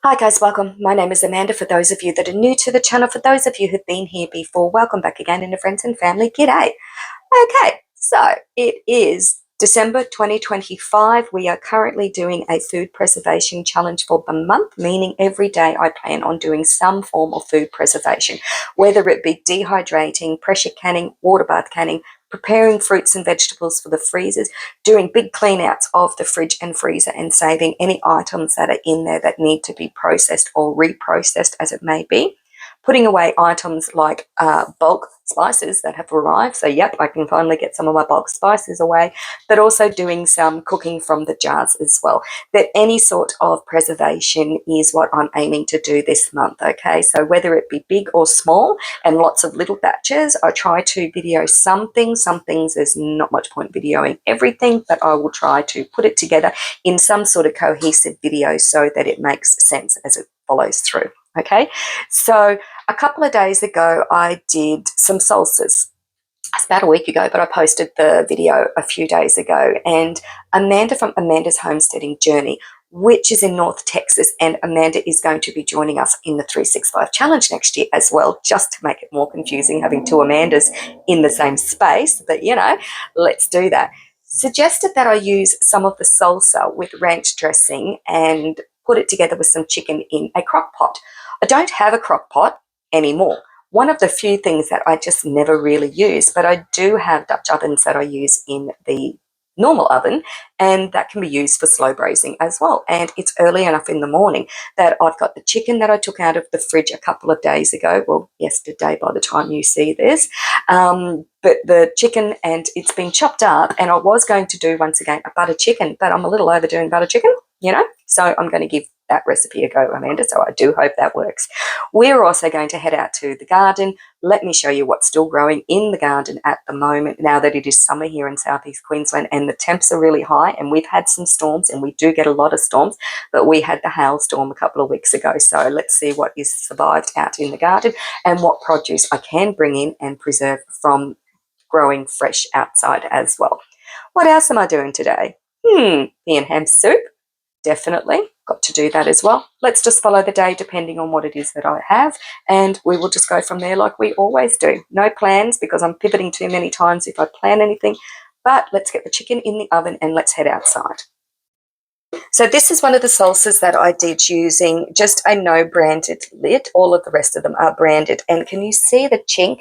Hi guys, welcome. My name is Amanda. For those of you that are new to the channel, for those of you who've been here before, welcome back again, and friends and family, g'day. Okay, so it is December 2025. We are currently doing a food preservation challenge for the month, meaning every day I plan on doing some form of food preservation, whether it be dehydrating, pressure canning, water bath canning, preparing fruits and vegetables for the freezers, doing big clean outs of the fridge and freezer and saving any items that are in there that need to be processed or reprocessed as it may be. Putting away items like bulk spices that have arrived. So, yep, I can finally get some of my bulk spices away, but also doing some cooking from the jars as well. That any sort of preservation is what I'm aiming to do this month, okay? So whether it be big or small and lots of little batches, I try to video some things. Some things there's not much point videoing everything, but I will try to put it together in some sort of cohesive video so that it makes sense as it follows through. Okay, so a couple of days ago, I did some salsas. It's about a week ago, but I posted the video a few days ago. And Amanda from Amanda's Homesteading Journey, which is in North Texas, and Amanda is going to be joining us in the 365 Challenge next year as well, just to make it more confusing having two Amandas in the same space. But, you know, let's do that. Suggested that I use some of the salsa with ranch dressing and put it together with some chicken in a crock pot. I don't have a crock pot anymore. One of the few things that I just never really use, but I do have Dutch ovens that I use in the normal oven, and that can be used for slow braising as well. And it's early enough in the morning that I've got the chicken that I took out of the fridge a couple of days ago, well, yesterday by the time you see this, but the chicken, and it's been chopped up, and I was going to do once again a butter chicken, but I'm a little overdoing butter chicken, you know, so I'm going to give that recipe a go, Amanda, so I do hope that works. We're also going to head out to the garden. Let me show you what's still growing in the garden at the moment, now that it is summer here in southeast Queensland and the temps are really high, and we've had some storms, and we do get a lot of storms, but we had the hailstorm a couple of weeks ago, so let's see what is survived out in the garden and what produce I can bring in and preserve from growing fresh outside as well. What else am I doing today? Pea and ham soup. Definitely got to do that as well. Let's just follow the day depending on what it is that I have, and we will just go from there like we always do. No plans, because I'm pivoting too many times if I plan anything, but let's get the chicken in the oven and let's head outside. So this is one of the salsas that I did using just a no branded lid. All of the rest of them are branded, and can you see the chink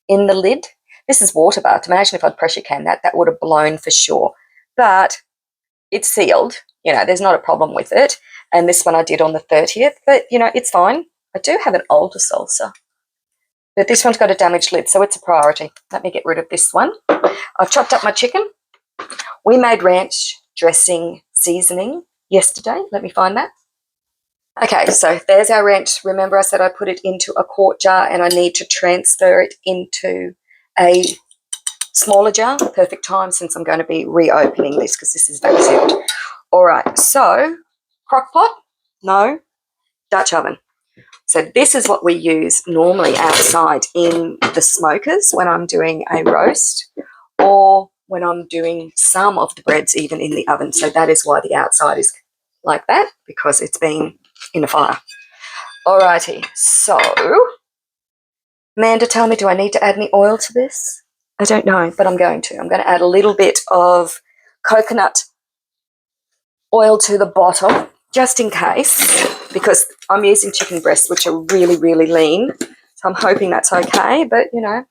in the lid? This is water bath. Imagine if I'd pressure can that would have blown for sure, but it's sealed. You know, there's not a problem with it. And this one I did on the 30th, but, you know, it's fine. I do have an older salsa, but this one's got a damaged lid, so it's a priority. Let me get rid of this one. I've chopped up my chicken. We made ranch dressing seasoning yesterday. Let me find that. Okay, so there's our ranch. Remember I said I put it into a quart jar and I need to transfer it into a smaller jar. Perfect time, since I'm going to be reopening this because this is vac sealed. All right, so crock pot, no, Dutch oven. So this is what we use normally outside in the smokers when I'm doing a roast, or when I'm doing some of the breads even in the oven. So that is why the outside is like that, because it's been in the fire. All righty, so Amanda, tell me, do I need to add any oil to this? I don't know, but I'm going to. I'm going to add a little bit of coconut oil to the bottom, just in case, because I'm using chicken breasts, which are really, really lean. So I'm hoping that's okay, but, you know.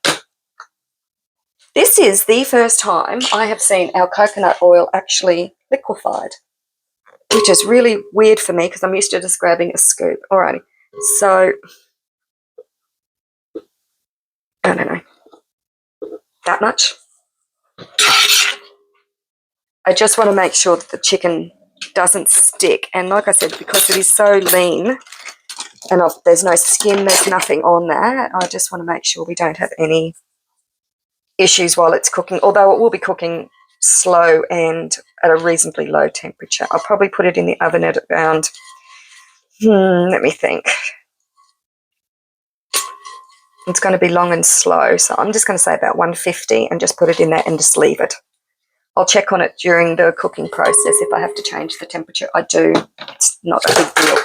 This is the first time I have seen our coconut oil actually liquefied, which is really weird for me because I'm used to just grabbing a scoop. Alrighty, so, I don't know, that much. I just want to make sure that the chicken doesn't stick, and like I said, because it is so lean and there's no skin, there's nothing on that, I just want to make sure we don't have any issues while it's cooking, although it will be cooking slow and at a reasonably low temperature. I'll probably put it in the oven at around, let me think, it's going to be long and slow, so I'm just going to say about 150 and just put it in there and just leave it. I'll check on it during the cooking process if I have to change the temperature. I do. It's not a big deal.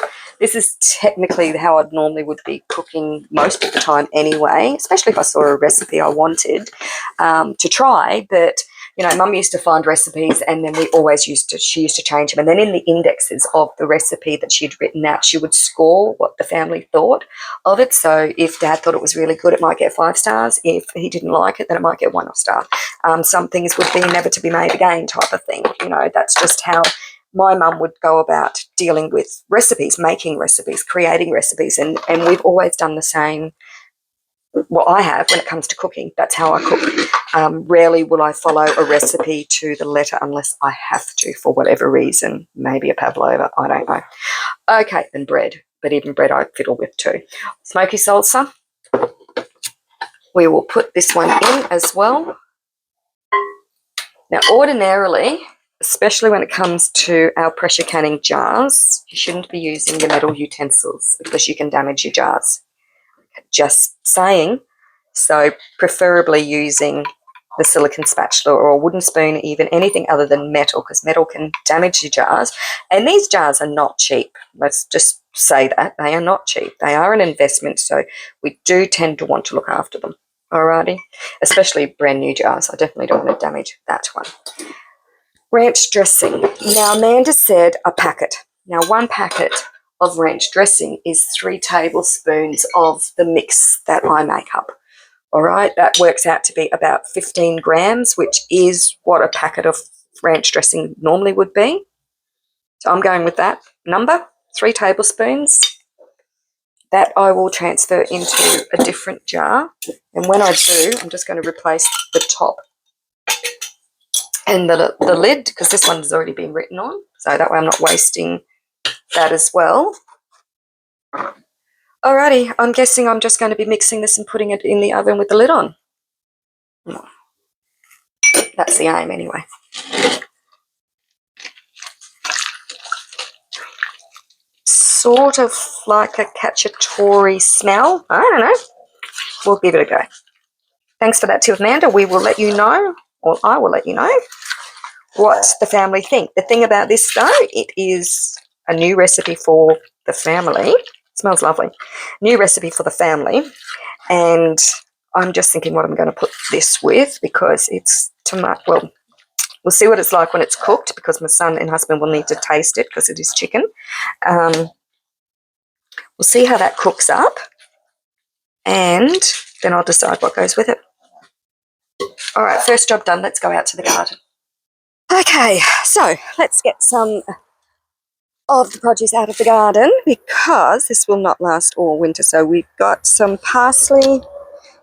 This is technically how I'd normally would be cooking most of the time anyway, especially if I saw a recipe I wanted to try. But, you know, Mum used to find recipes and then she used to change them. And then in the indexes of the recipe that she'd written out, she would score what the family thought of it. So if Dad thought it was really good, it might get 5 stars. If he didn't like it, then it might get 1 star. Some things would be never to be made again type of thing. You know, that's just how my mum would go about dealing with recipes, making recipes, creating recipes, and we've always done the same. Well, I have when it comes to cooking. That's how I cook. Rarely will I follow a recipe to the letter unless I have to for whatever reason. Maybe a pavlova, I don't know. Okay, and bread. But even bread I fiddle with too. Smoky salsa. We will put this one in as well. Now, ordinarily, especially when it comes to our pressure canning jars, you shouldn't be using your metal utensils because you can damage your jars. Just saying. So preferably using the silicone spatula or a wooden spoon, even anything other than metal, because metal can damage your jars. And these jars are not cheap. Let's just say that. They are not cheap. They are an investment, so we do tend to want to look after them. Alrighty? Especially brand new jars. I definitely don't want to damage that one. Ranch dressing. Now, Amanda said a packet. Now, 1 packet of ranch dressing is 3 tablespoons of the mix that I make up. All right, that works out to be about 15 grams, which is what a packet of ranch dressing normally would be. So I'm going with that number, 3 tablespoons. That I will transfer into a different jar. And when I do, I'm just going to replace the top and the lid, because this one has already been written on. So that way I'm not wasting that as well. Alrighty, I'm guessing I'm just going to be mixing this and putting it in the oven with the lid on. That's the aim anyway. Sort of like a cacciatore smell. I don't know. We'll give it a go. Thanks for that tip, Amanda. We will let you know, or I will let you know, what the family think. The thing about this, though, it is a new recipe for the family. It smells lovely. New recipe for the family. And I'm just thinking what I'm going to put this with because it's tomato. Well, we'll see what it's like when it's cooked because my son and husband will need to taste it because it is chicken. We'll see how that cooks up and then I'll decide what goes with it. All right, first job done. Let's go out to the garden. Okay, so let's get some of the produce out of the garden because this will not last all winter. So we've got some parsley.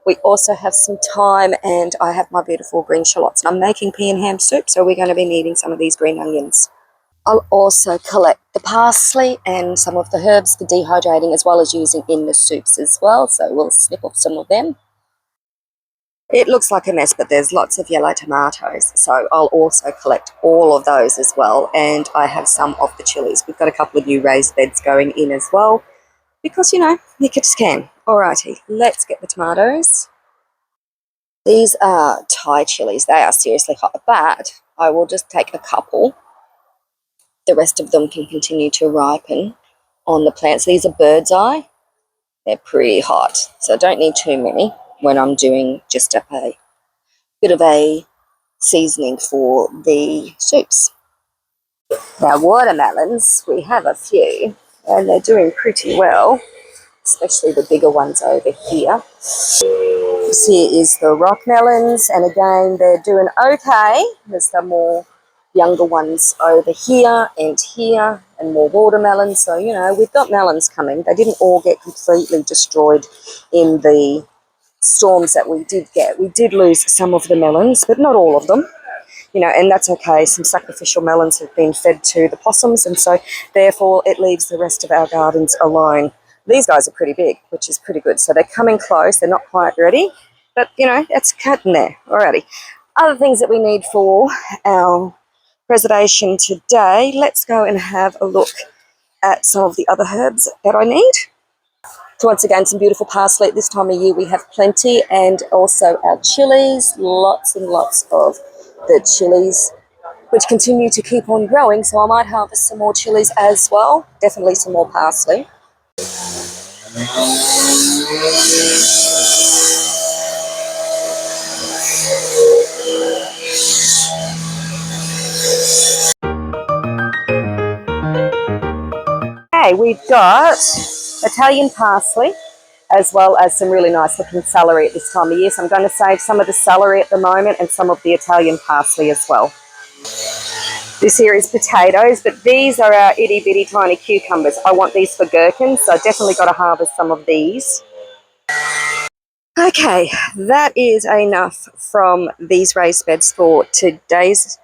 We also have some thyme and I have my beautiful green shallots. I'm making pea and ham soup, so we're going to be needing some of these green onions. I'll also collect the parsley and some of the herbs for dehydrating as well as using in the soups as well. So we'll snip off some of them. It looks like a mess, but there's lots of yellow tomatoes. So I'll also collect all of those as well. And I have some of the chilies. We've got a couple of new raised beds going in as well because, you know, you just can. Alrighty, let's get the tomatoes. These are Thai chilies. They are seriously hot, but I will just take a couple. The rest of them can continue to ripen on the plants. These are bird's eye. They're pretty hot, so I don't need too many when I'm doing just a bit of a seasoning for the soups. Now, watermelons, we have a few, and they're doing pretty well, especially the bigger ones over here. This here is the rock melons, and again, they're doing okay. There's some more younger ones over here and more watermelons. So, you know, we've got melons coming. They didn't all get completely destroyed in the storms that we did get. We did lose some of the melons, but not all of them. You know, and that's okay. Some sacrificial melons have been fed to the possums, and so therefore it leaves the rest of our gardens alone. These guys are pretty big, which is pretty good. So they're coming close. They're not quite ready, but, you know, it's cutting there. Alrighty. Other things that we need for our preservation today, let's go and have a look at some of the other herbs that I need. So once again, some beautiful parsley. At this time of year we have plenty, and also our chilies, lots and lots of the chilies, which continue to keep on growing, so I might harvest some more chilies as well. Definitely some more parsley. Okay, we've got Italian parsley as well as some really nice looking celery at this time of year. So I'm going to save some of the celery at the moment and some of the Italian parsley as well. This here is potatoes, but these are our itty bitty tiny cucumbers. I want these for gherkins, so I've definitely got to harvest some of these. Okay, that is enough from these raised beds for today's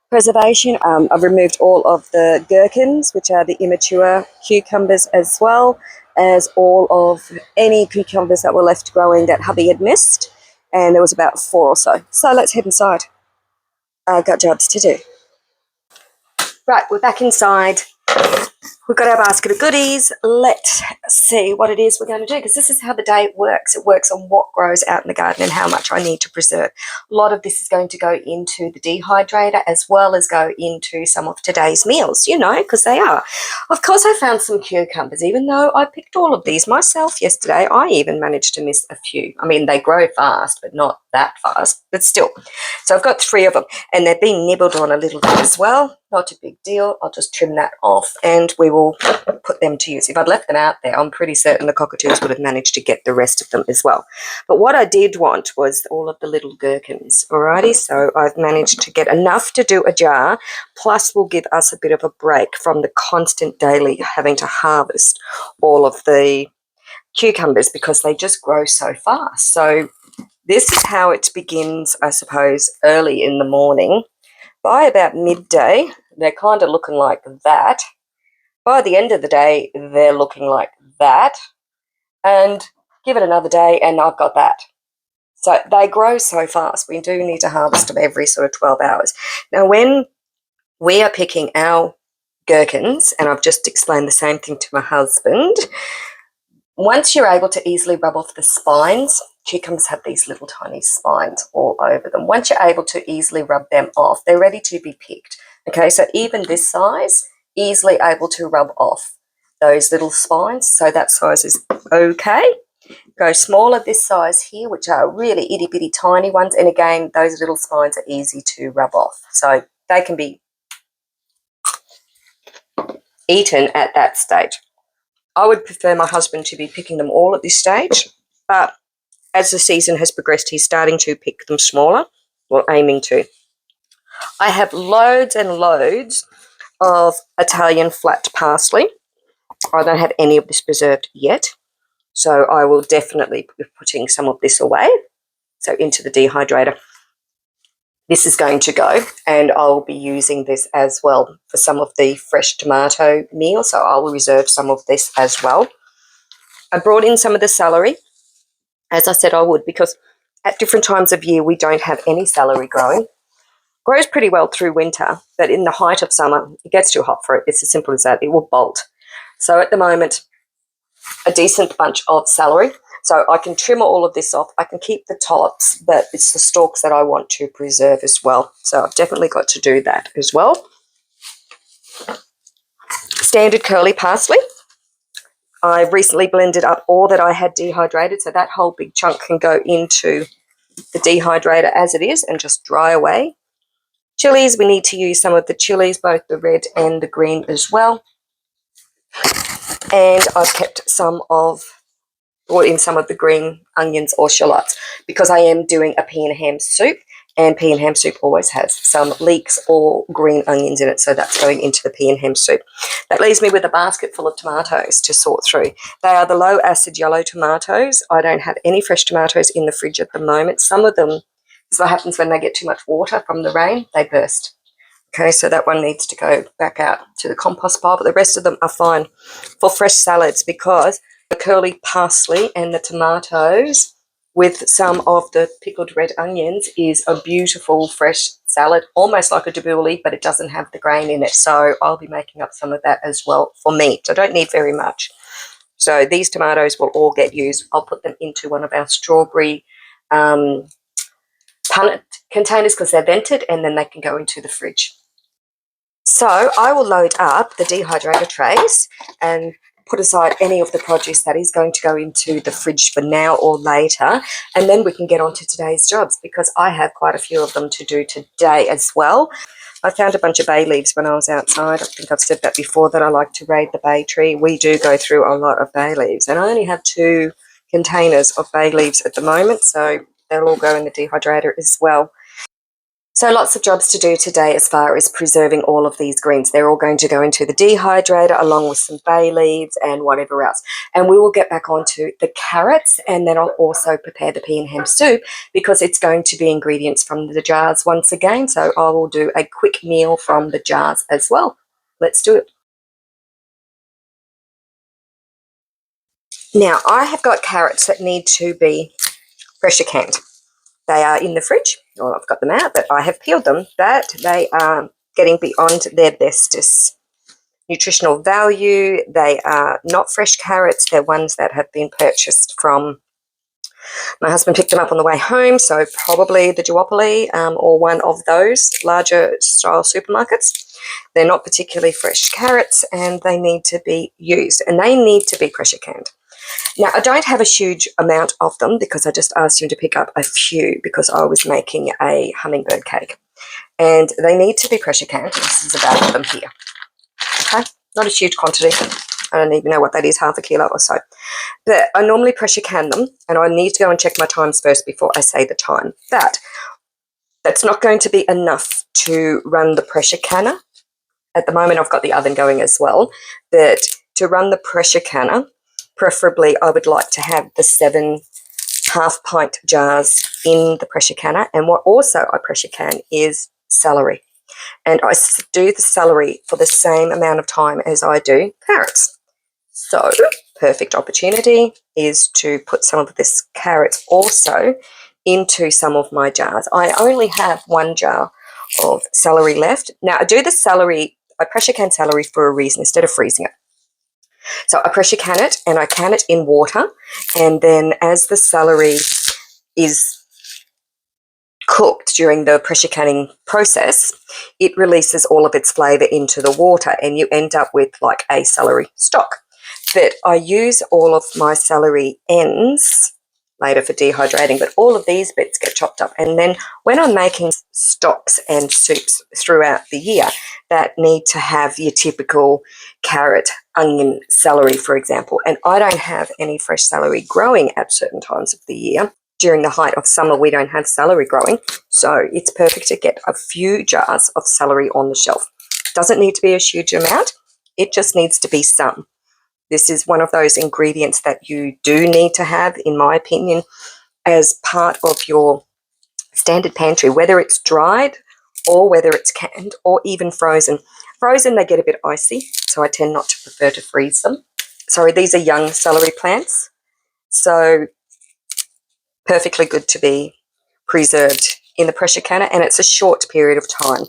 preservation. I've removed all of the gherkins, which are the immature cucumbers, as well as all of any cucumbers that were left growing that hubby had missed. And there was about 4 or so. So let's head inside. I've got jobs to do. Right, we're back inside. We've got our basket of goodies. Let's see what it is we're going to do, because this is how the day works. It works on what grows out in the garden and how much I need to preserve. A lot of this is going to go into the dehydrator as well as go into some of today's meals, you know, because they are. Of course, I found some cucumbers, even though I picked all of these myself yesterday. I even managed to miss a few. I mean, they grow fast, but not that fast, but still. So I've got 3 of them, and they're being nibbled on a little bit as well. Not a big deal. I'll just trim that off and we will put them to use. If I'd left them out there, I'm pretty certain the cockatoos would have managed to get the rest of them as well. But what I did want was all of the little gherkins, alrighty? So I've managed to get enough to do a jar, plus will give us a bit of a break from the constant daily having to harvest all of the cucumbers because they just grow so fast. So this is how it begins, I suppose, early in the morning. By about midday, they're kind of looking like that. By the end of the day, they're looking like that. And give it another day, and I've got that. So they grow so fast. We do need to harvest them every sort of 12 hours. Now, when we are picking our gherkins, and I've just explained the same thing to my husband, once you're able to easily rub off the spines, cucumbers have these little tiny spines all over them. Once you're able to easily rub them off, they're ready to be picked. Okay, so even this size, easily able to rub off those little spines. So that size is okay. Go smaller this size here, which are really itty bitty tiny ones. And again, those little spines are easy to rub off. So they can be eaten at that stage. I would prefer my husband to be picking them all at this stage, but as the season has progressed, he's starting to pick them smaller, or aiming to. I have loads and loads of Italian flat parsley. I don't have any of this preserved yet, so I will definitely be putting some of this away, so into the dehydrator. This is going to go, and I'll be using this as well for some of the fresh tomato meal, so I will reserve some of this as well. I brought in some of the celery, as I said I would, because at different times of year we don't have any celery growing. Grows pretty well through winter, but in the height of summer, it gets too hot for it. It's as simple as that. It will bolt. So at the moment, a decent bunch of celery. So I can trim all of this off. I can keep the tops, but it's the stalks that I want to preserve as well. So I've definitely got to do that as well. Standard curly parsley. I've recently blended up all that I had dehydrated, so that whole big chunk can go into the dehydrator as it is and just dry away. Chilies, we need to use some of the chilies, both the red and the green as well. And I've kept brought in some of the green onions or shallots because I am doing a pea and ham soup, and pea and ham soup always has some leeks or green onions in it, so that's going into the pea and ham soup. That leaves me with a basket full of tomatoes to sort through. They are the low acid yellow tomatoes. I don't have any fresh tomatoes in the fridge at the moment. Some of them, this is what happens when they get too much water from the rain, they burst. Okay, so that one needs to go back out to the compost pile, but the rest of them are fine for fresh salads because the curly parsley and the tomatoes with some of the pickled red onions is a beautiful fresh salad, almost like a tabbouleh, but it doesn't have the grain in it. So I'll be making up some of that as well for me. So I don't need very much. So these tomatoes will all get used. I'll put them into one of our strawberry punnet containers because they're vented, and then they can go into the fridge. So I will load up the dehydrator trays, and put aside any of the produce that is going to go into the fridge for now or later, and then we can get on to today's jobs, because I have quite a few of them to do today as well. I found a bunch of bay leaves when I was outside. I think I've said that before, that I like to raid the bay tree. We do go through a lot of bay leaves, and I only have 2 containers of bay leaves at the moment, so they'll all go in the dehydrator as well. So lots of jobs to do today as far as preserving all of these greens. They're all going to go into the dehydrator along with some bay leaves and whatever else. And we will get back onto the carrots, and then I'll also prepare the pea and ham soup, because it's going to be ingredients from the jars once again. So I will do a quick meal from the jars as well. Let's do it. Now, I have got carrots that need to be pressure canned. They are in the fridge. Well, I've got them out, but I have peeled them. But they are getting beyond their bestest nutritional value. They are not fresh carrots. They're ones that have been purchased from, my husband picked them up on the way home, so probably the duopoly or one of those larger style supermarkets. They're not particularly fresh carrots, and they need to be used, and they need to be pressure canned. Now, I don't have a huge amount of them, because I just asked him to pick up a few because I was making a hummingbird cake. And they need to be pressure canned. This is about them here. Okay? Not a huge quantity. I don't even know what that is, half a kilo or so. But I normally pressure can them, and I need to go and check my times first before I say the time. But that's not going to be enough to run the pressure canner. At the moment, I've got the oven going as well. But to run the pressure canner, preferably I would like to have the 7 half-pint jars in the pressure canner. And what also I pressure can is celery. And I do the celery for the same amount of time as I do carrots. So, perfect opportunity is to put some of this carrot also into some of my jars. I only have 1 jar of celery left. Now, I do the celery, I pressure can celery for a reason, instead of freezing it. So I pressure can it, and I can it in water, and then as the celery is cooked during the pressure canning process, it releases all of its flavour into the water, and you end up with like a celery stock. But I use all of my celery ends later for dehydrating, but all of these bits get chopped up. And then when I'm making stocks and soups throughout the year that need to have your typical carrot, onion, celery, for example, and I don't have any fresh celery growing at certain times of the year. During the height of summer, we don't have celery growing, so it's perfect to get a few jars of celery on the shelf. It doesn't need to be a huge amount, it just needs to be some. This is one of those ingredients that you do need to have, in my opinion, as part of your standard pantry, whether it's dried or whether it's canned or even frozen. Frozen, they get a bit icy, so I tend not to prefer to freeze them. Sorry, these are young celery plants, so perfectly good to be preserved in the pressure canner, and it's a short period of time.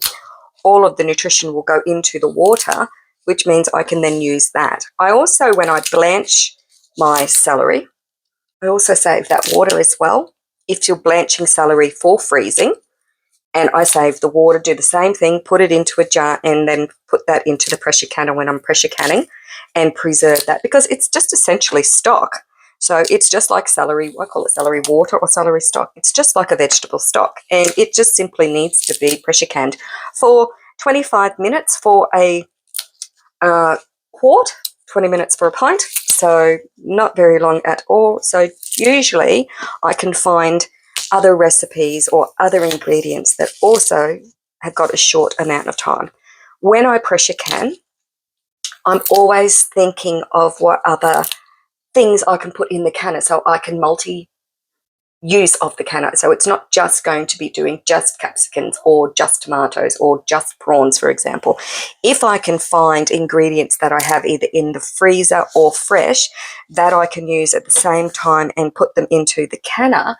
All of the nutrition will go into the water, which means I can then use that. I also, when I blanch my celery, I also save that water as well. If you're blanching celery for freezing, and I save the water, do the same thing, put it into a jar, and then put that into the pressure canner when I'm pressure canning, and preserve that, because it's just essentially stock. So it's just like celery, I call it celery water or celery stock. It's just like a vegetable stock, and it just simply needs to be pressure canned for 25 minutes for a quart, 20 minutes for a pint, so not very long at all. So usually I can find other recipes or other ingredients that also have got a short amount of time. When I pressure can, I'm always thinking of what other things I can put in the canner, so I can use of the canner. So it's not just going to be doing just capsicums or just tomatoes or just prawns, for example. If I can find ingredients that I have either in the freezer or fresh that I can use at the same time and put them into the canner,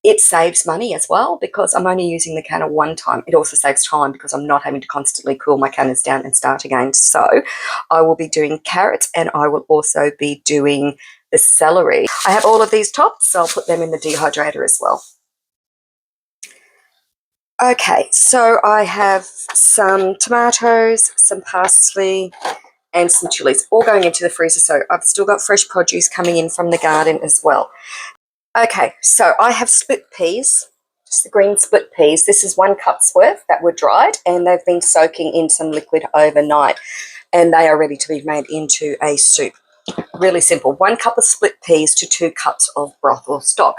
it saves money as well, because I'm only using the canner one time. It also saves time because I'm not having to constantly cool my canners down and start again. So I will be doing carrots, and I will also be doing the celery. I have all of these tops, so I'll put them in the dehydrator as well. Okay, so I have some tomatoes, some parsley, and some chilies, all going into the freezer. So I've still got fresh produce coming in from the garden as well. Okay, so I have split peas, just the green split peas. This is 1 cup's worth that were dried, and they've been soaking in some liquid overnight, and they are ready to be made into a soup. Really simple. 1 cup of split peas to 2 cups of broth or stock.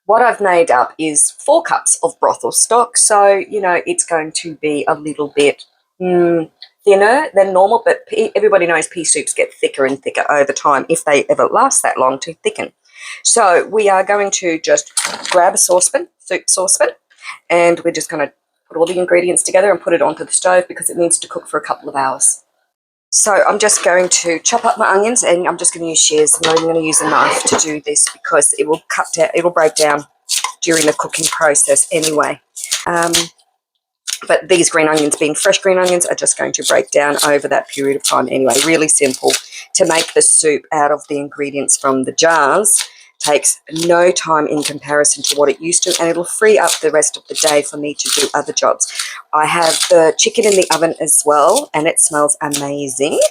What I've made up is 4 cups of broth or stock, so, it's going to be a little bit thinner than normal, but everybody knows pea soups get thicker and thicker over time if they ever last that long to thicken. So we are going to just grab a saucepan, soup saucepan, and we're just going to put all the ingredients together and put it onto the stove because it needs to cook for a couple of hours. So I'm just going to chop up my onions, and I'm just going to use shears. I'm not even going to use a knife to do this because it will break down during the cooking process anyway. But these green onions, being fresh green onions, are just going to break down over that period of time anyway. Really simple to make the soup out of the ingredients from the jars. Takes no time in comparison to what it used to, and it'll free up the rest of the day for me to do other jobs. I have the chicken in the oven as well, and it smells amazing,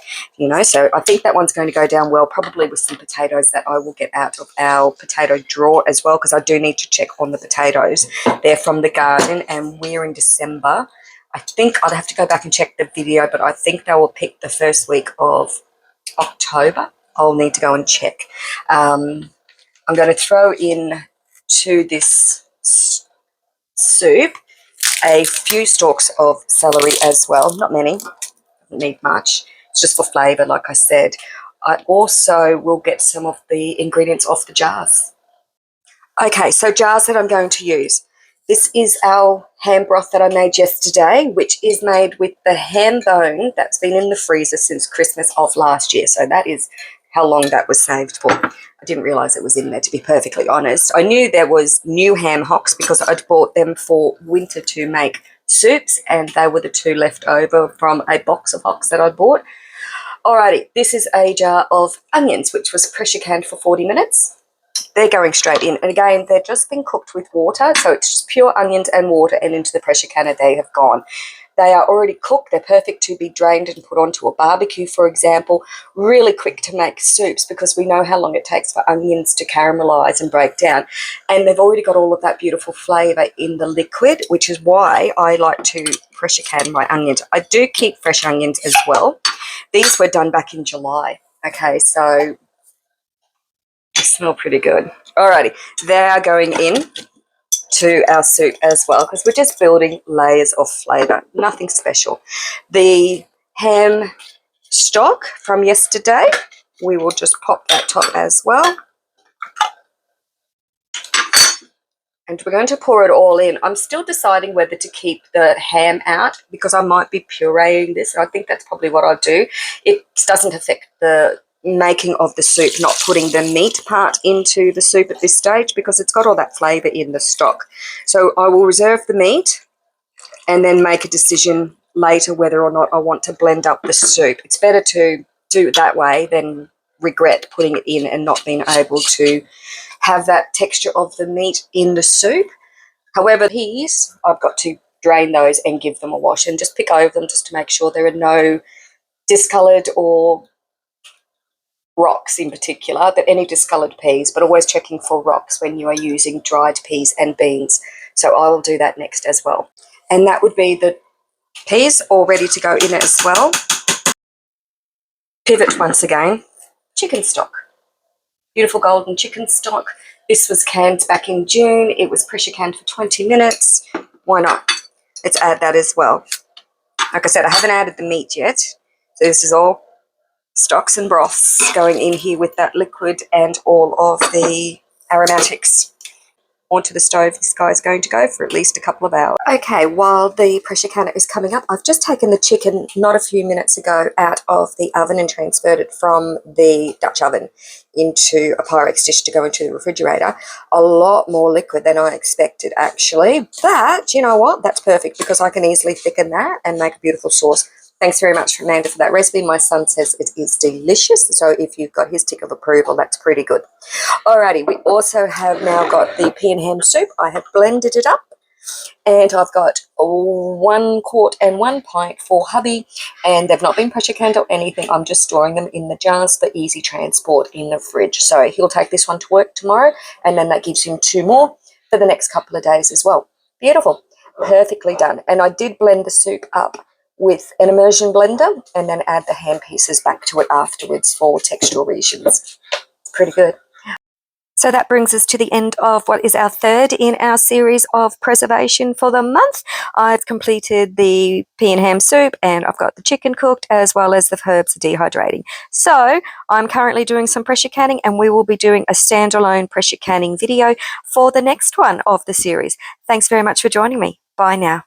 so I think that one's going to go down well, probably with some potatoes that I will get out of our potato drawer as well, because I do need to check on the potatoes. They're from the garden, and we're in December. I think I'd have to go back and check the video, but I think they will pick the first week of October. I'll need to go and check. I'm going to throw in to this soup a few stalks of celery as well. Not many, doesn't need much. It's just for flavour, like I said. I also will get some of the ingredients off the jars. Okay, so jars that I'm going to use. This is our ham broth that I made yesterday, which is made with the ham bone that's been in the freezer since Christmas of last year. So that is how long that was saved for. I didn't realise it was in there, to be perfectly honest. I knew there was new ham hocks because I'd bought them for winter to make soups, and they were the 2 left over from a box of hocks that I bought. Alrighty, this is a jar of onions, which was pressure canned for 40 minutes. They're going straight in, and again, they're just been cooked with water, so it's just pure onions and water, and into the pressure canner they have gone. They are already cooked. They're perfect to be drained and put onto a barbecue, for example. Really quick to make soups because we know how long it takes for onions to caramelise and break down. And they've already got all of that beautiful flavour in the liquid, which is why I like to pressure can my onions. I do keep fresh onions as well. These were done back in July. Okay, so they smell pretty good. Alrighty, they are going in to our soup as well because we're just building layers of flavour, nothing special. The ham stock from yesterday, we will just pop that top as well. And we're going to pour it all in. I'm still deciding whether to keep the ham out because I might be pureeing this. I think that's probably what I'll do. It doesn't affect the making of the soup, not putting the meat part into the soup at this stage because it's got all that flavour in the stock. So I will reserve the meat and then make a decision later whether or not I want to blend up the soup. It's better to do it that way than regret putting it in and not being able to have that texture of the meat in the soup. However, peas, I've got to drain those and give them a wash and just pick over them just to make sure there are no discoloured or rocks in particular, but any discoloured peas, but always checking for rocks when you are using dried peas and beans. So I will do that next as well. And that would be the peas all ready to go in as well. Pivot once again. Chicken stock. Beautiful golden chicken stock. This was canned back in June. It was pressure canned for 20 minutes. Why not? Let's add that as well. Like I said, I haven't added the meat yet. So this is all stocks and broths going in here with that liquid and all of the aromatics. Onto the stove, this guy's going to go for at least a couple of hours. Okay, while the pressure canner is coming up, I've just taken the chicken not a few minutes ago out of the oven and transferred it from the Dutch oven into a Pyrex dish to go into the refrigerator. A lot more liquid than I expected, actually. But you know what? That's perfect because I can easily thicken that and make a beautiful sauce. Thanks very much, Amanda, for that recipe. My son says it is delicious, so if you've got his tick of approval, that's pretty good. Alrighty, we also have now got the pea and ham soup. I have blended it up. And I've got 1 quart and 1 pint for hubby, and they've not been pressure canned or anything. I'm just storing them in the jars for easy transport in the fridge. So he'll take this one to work tomorrow, and then that gives him 2 more for the next couple of days as well. Beautiful. Perfectly done. And I did blend the soup up with an immersion blender and then add the ham pieces back to it afterwards for textural reasons. It's pretty good. So that brings us to the end of what is our third in our series of preservation for the month. I've completed the pea and ham soup, and I've got the chicken cooked, as well as the herbs dehydrating. So I'm currently doing some pressure canning, and we will be doing a standalone pressure canning video for the next one of the series. Thanks very much for joining me. Bye now.